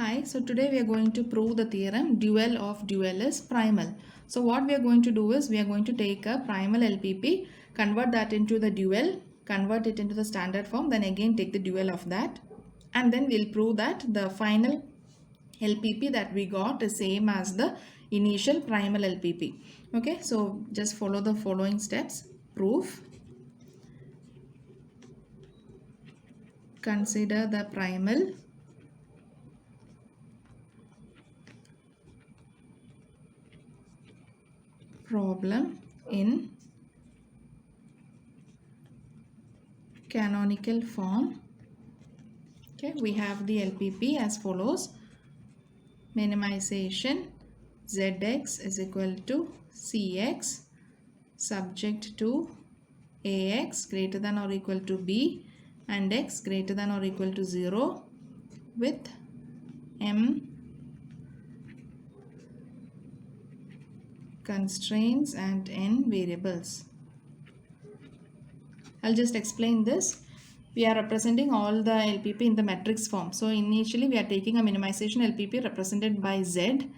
Hi, so today we are going to prove the theorem dual of dual is primal. So what we are going to do is we are going to take a primal LPP, convert that into the dual, convert it into the standard form, then again take the dual of that, and then we'll prove that the final LPP that we got is same as the initial primal LPP. Okay, so just follow the following steps. Proof, consider the primal problem in canonical form. Okay, we have the LPP as follows. Minimization Zx is equal to Cx subject to Ax greater than or equal to B and x greater than or equal to 0 with M constraints and N variables. I'll just explain this. We are representing all the LPP in the matrix form. So initially we are taking a minimization LPP represented by Z,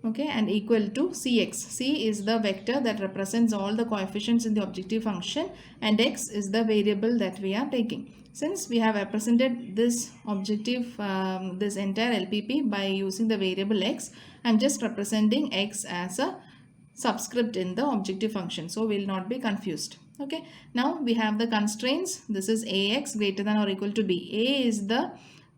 okay, and equal to Cx. C is the vector that represents all the coefficients in the objective function and x is the variable that we are taking. Since we have represented this objective, this entire LPP by using the variable x, I am just representing x as a subscript in the objective function, so we will not be confused. Okay, now we have the constraints. This is Ax greater than or equal to B. A is the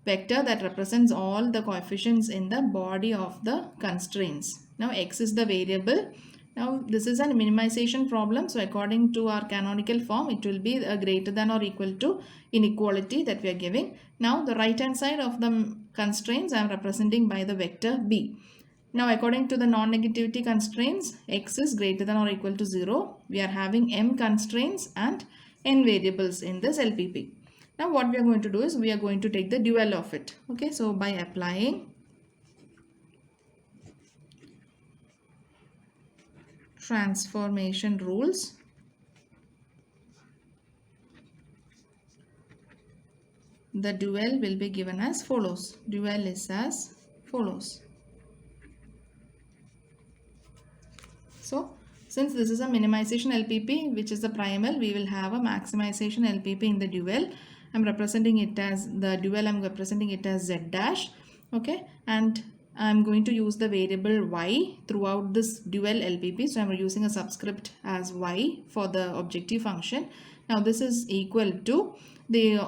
vector that represents all the coefficients in the body of the constraints. Now x is the variable. Now this is a minimization problem, so according to our canonical form it will be a greater than or equal to inequality that we are giving. Now the right hand side of the constraints I am representing by the vector B. Now according to the non-negativity constraints, x is greater than or equal to 0. We are having m constraints and n variables in this LPP. Now what we are going to do is we are going to take the dual of it. Okay, so by applying transformation rules, the dual will be given as follows. Dual is as follows. So since this is a minimization LPP which is the primal, we will have a maximization LPP in the dual. I'm representing it as the dual, I'm representing it as Z dash. Okay, and I'm going to use the variable y throughout this dual LPP. So I'm using a subscript as y for the objective function. Now this is equal to the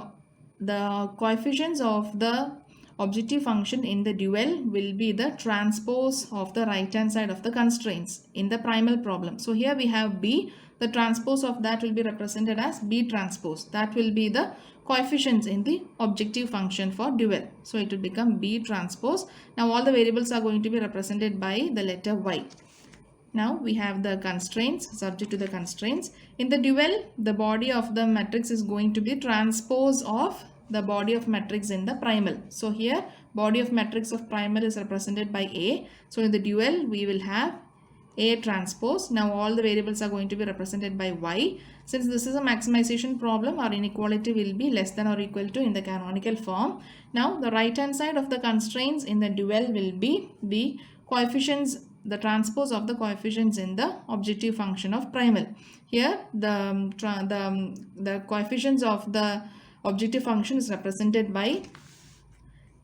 coefficients of the objective function in the dual will be the transpose of the right hand side of the constraints in the primal problem. So here we have B, the transpose of that will be represented as B transpose. That will be the coefficients in the objective function for dual. So it will become B transpose. Now all the variables are going to be represented by the letter Y. Now we have the constraints, subject to the constraints. In the dual, the body of the matrix is going to be transpose of the body of matrix in the primal. So here body of matrix of primal is represented by A. So in the dual we will have A transpose. Now all the variables are going to be represented by Y. Since this is a maximization problem, our inequality will be less than or equal to in the canonical form. Now the right hand side of the constraints in the dual will be the coefficients, the transpose of the coefficients in the objective function of primal. Here the coefficients of the objective function is represented by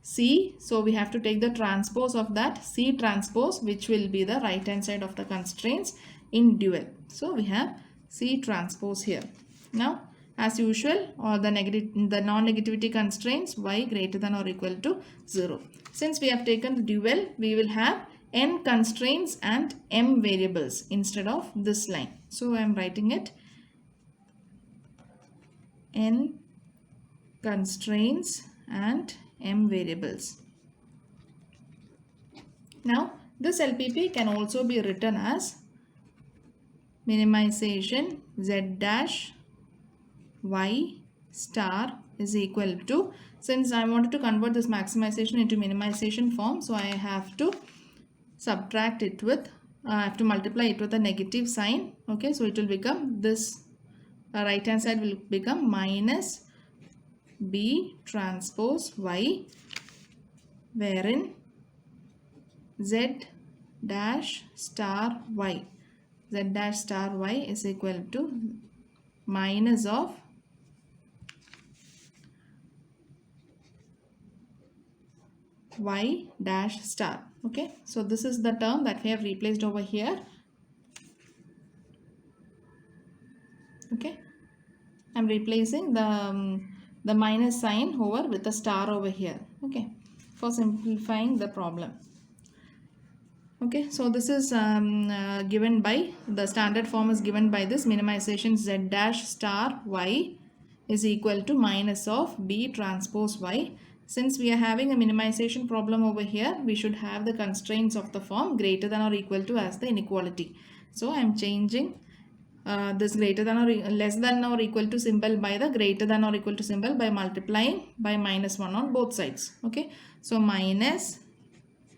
C. So we have to take the transpose of that C transpose, which will be the right hand side of the constraints in dual. So we have C transpose here. Now as usual, or the non-negativity constraints y greater than or equal to 0. Since we have taken the dual, we will have n constraints and m variables instead of this line. So I am writing it n constraints and m variables. Now this LPP can also be written as minimization z dash y star is equal to, since I wanted to convert this maximization into minimization form, so I have to subtract it with, I have to multiply it with a negative sign. Okay, so it will become this, right hand side will become minus B transpose Y wherein z dash star y, z dash star y is equal to minus of y dash star. Okay, so this is the term that we have replaced over here. Okay, I'm replacing the minus sign over with a star over here. Okay, for simplifying the problem. Okay, so this is given by, the standard form is given by this minimization z dash star y is equal to minus of b transpose y. Since we are having a minimization problem over here, we should have the constraints of the form greater than or equal to as the inequality. So I am changing this greater than or less than or equal to symbol by the greater than or equal to symbol by multiplying by minus 1 on both sides. Okay, so minus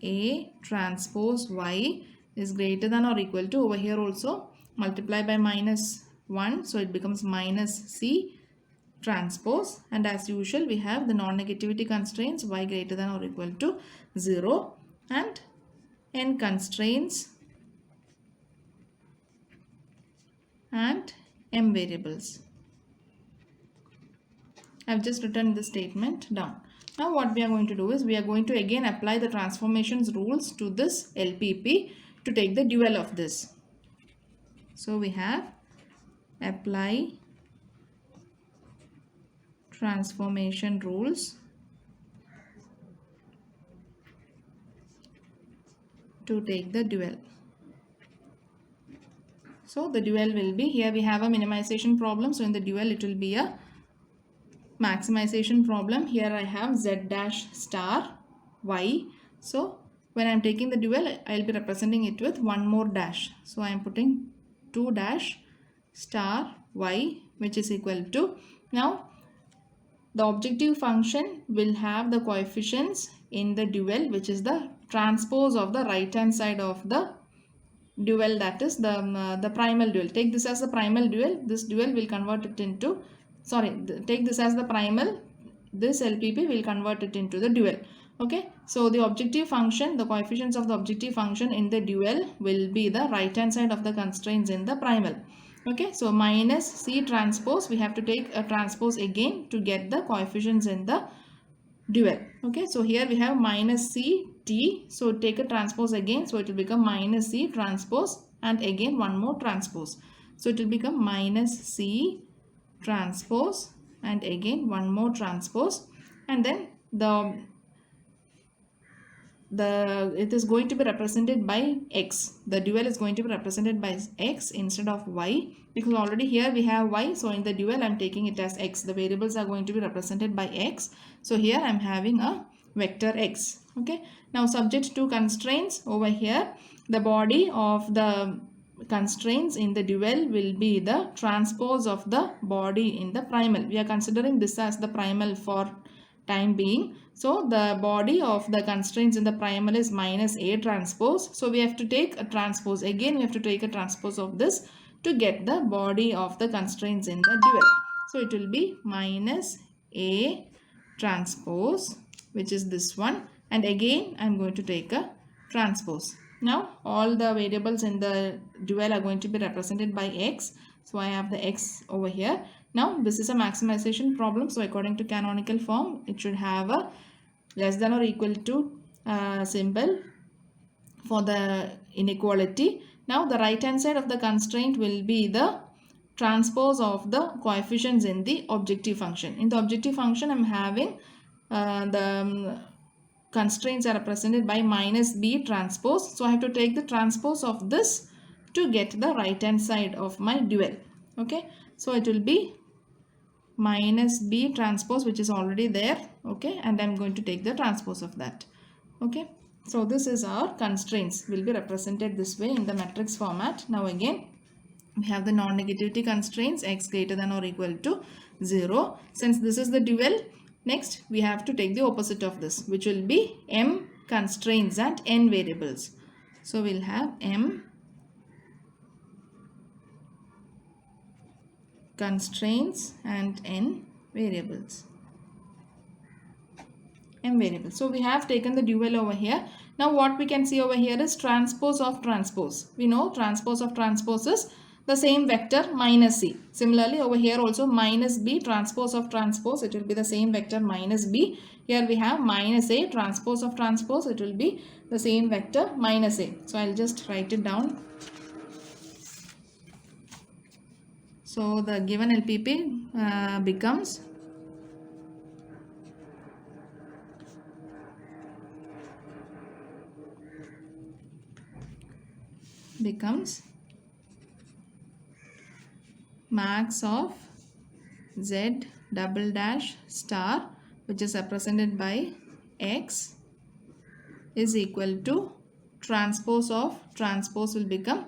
a transpose y is greater than or equal to, over here also multiply by minus 1, so it becomes minus c transpose, and as usual we have the non-negativity constraints y greater than or equal to 0 and n constraints and m variables. I've just written the statement down. Now what we are going to do is we are going to again apply the transformations rules to this LPP to take the dual of this. So we have apply transformation rules to take the dual. So the dual will be, here we have a minimization problem, so in the dual it will be a maximization problem. Here I have z dash star y. So when I am taking the dual, I will be representing it with one more dash. So I am putting 2 dash star y, which is equal to, now the objective function will have the coefficients in the dual, which is the transpose of the right hand side of the dual, that is the primal dual. Take this as the primal dual. This dual will convert it into, take this as the primal. This LPP will convert it into the dual. Okay, so the objective function, the coefficients of the objective function in the dual will be the right hand side of the constraints in the primal. Okay, so minus C transpose, we have to take a transpose again to get the coefficients in the dual. Okay, so here we have minus C T, so take a transpose again, so it will become minus C transpose and again one more transpose. So it will become minus C transpose and again one more transpose, and then it is going to be represented by x. The dual is going to be represented by x instead of y, because already here we have y, so in the dual I am taking it as x. The variables are going to be represented by x, so here I am having a vector x. Okay, now subject to constraints over here, the body of the constraints in the dual will be the transpose of the body in the primal. We are considering this as the primal for time being. So the body of the constraints in the primal is minus A transpose. So we have to take a transpose. Again we have to take a transpose of this to get the body of the constraints in the dual. So it will be minus A transpose, which is this one, and again I am going to take a transpose. Now all the variables in the dual are going to be represented by x. So I have the x over here. Now this is a maximization problem, so according to canonical form it should have a less than or equal to symbol for the inequality. Now the right hand side of the constraint will be the transpose of the coefficients in the objective function. In the objective function I am having the constraints are represented by minus B transpose. So I have to take the transpose of this to get the right hand side of my dual. Okay, so it will be minus B transpose, which is already there. Okay, and I'm going to take the transpose of that. Okay, so this is our constraints will be represented this way in the matrix format. Now again we have the non-negativity constraints x greater than or equal to 0. Since this is the dual, next we have to take the opposite of this, which will be m constraints and n variables. So we'll have m constraints and n variables. m variable. So we have taken the dual over here. Now what we can see over here is transpose of transpose. We know transpose of transpose is the same vector minus c. Similarly over here also minus b transpose of transpose, it will be the same vector minus b. Here we have minus a transpose of transpose, it will be the same vector minus a. So I'll just write it down. So the given LPP becomes max of z double dash star, which is represented by x, is equal to transpose of transpose will become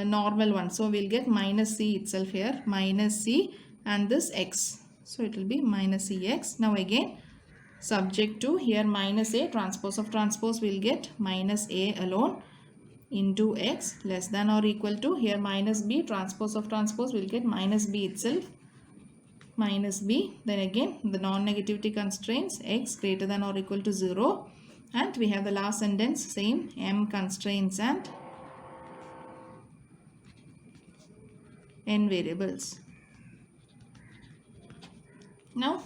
normal one. So we'll get minus c itself here, minus c and this x. So it will be minus cx. Now again subject to here minus a transpose of transpose, we'll get minus a alone into x less than or equal to here minus b transpose of transpose, will get minus b itself, minus b. Then again the non-negativity constraints x greater than or equal to 0, and we have the last sentence same m constraints and n variables. Now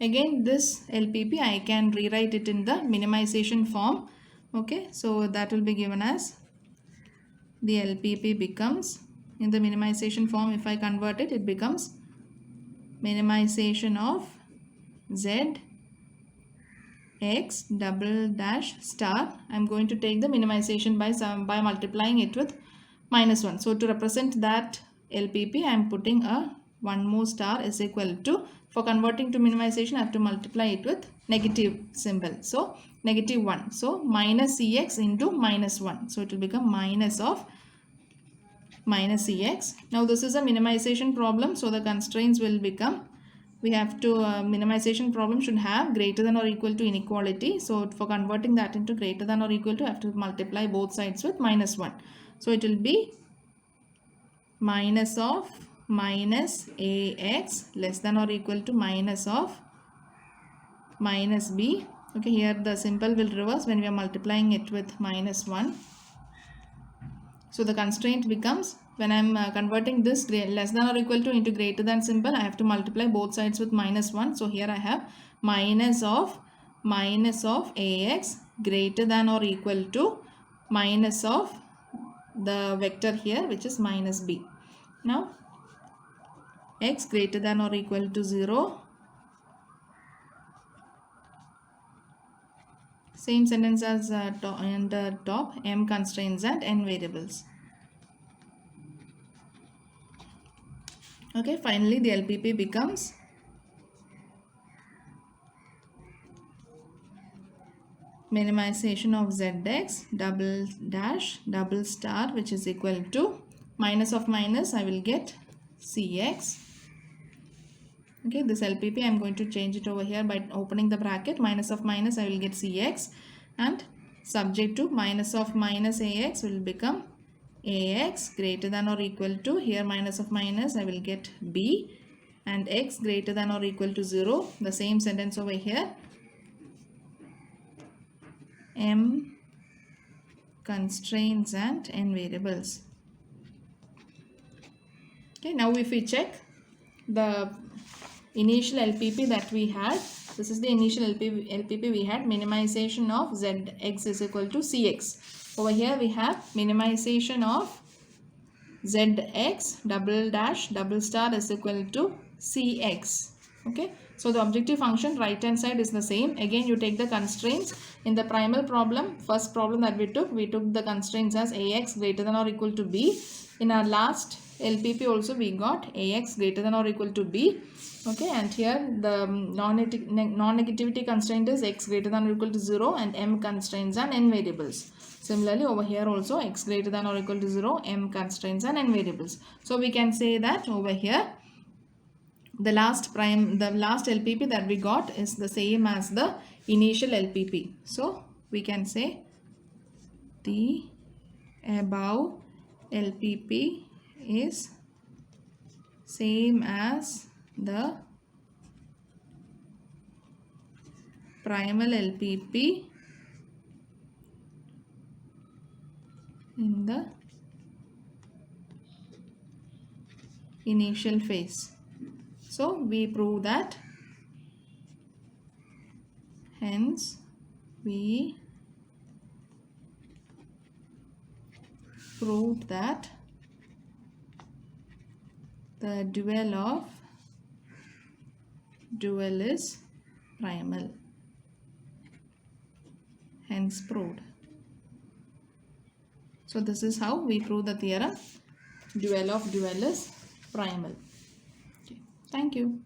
again this LPP I can rewrite it in the minimization form. Okay, so that will be given as the LPP becomes, in the minimization form if I convert it, it becomes minimization of z x double dash star. I am going to take the minimization by multiplying it with minus 1. So to represent that LPP I am putting a one more star is equal to, for converting to minimization I have to multiply it with negative symbol. So negative 1. So minus Cx into minus 1. So it will become minus of minus Cx. Now this is a minimization problem. So the constraints will become, we have to minimization problem should have greater than or equal to inequality. So for converting that into greater than or equal to, I have to multiply both sides with minus 1. So it will be minus of minus ax less than or equal to minus of minus b. Okay, here the symbol will reverse when we are multiplying it with minus 1. So the constraint becomes, when I am converting this less than or equal to into greater than symbol, I have to multiply both sides with minus 1. So here I have minus of ax greater than or equal to minus of the vector here, which is minus b. Now x greater than or equal to 0. Same sentence as in the top, m constraints and n variables. Okay, finally the LPP becomes minimization of zx double dash double star, which is equal to minus of minus, I will get cx. Okay, this LPP I am going to change it over here by opening the bracket, minus of minus I will get cx, and subject to minus of minus ax will become ax greater than or equal to, here minus of minus I will get b, and x greater than or equal to 0. The same sentence over here, m constraints and n variables. Okay, now if we check the initial LPP that we had, this is the initial LPP we had, minimization of zx is equal to cx. Over here we have minimization of zx double dash double star is equal to cx. Okay, so the objective function right hand side is the same. Again you take the constraints. In the primal problem, first problem that we took the constraints as ax greater than or equal to b. In our last LPP also we got ax greater than or equal to b. Okay, and here the non-negativity constraint is x greater than or equal to 0, and m constraints and n variables. Similarly over here also x greater than or equal to 0, m constraints and n variables. So we can say that over here the last LPP that we got is the same as the initial LPP. So we can say the above LPP is same as the primal LPP in the initial phase. So we prove that, hence we proved that the dual is primal, hence proved. So this is how we prove the theorem dual is primal. Okay. Thank you.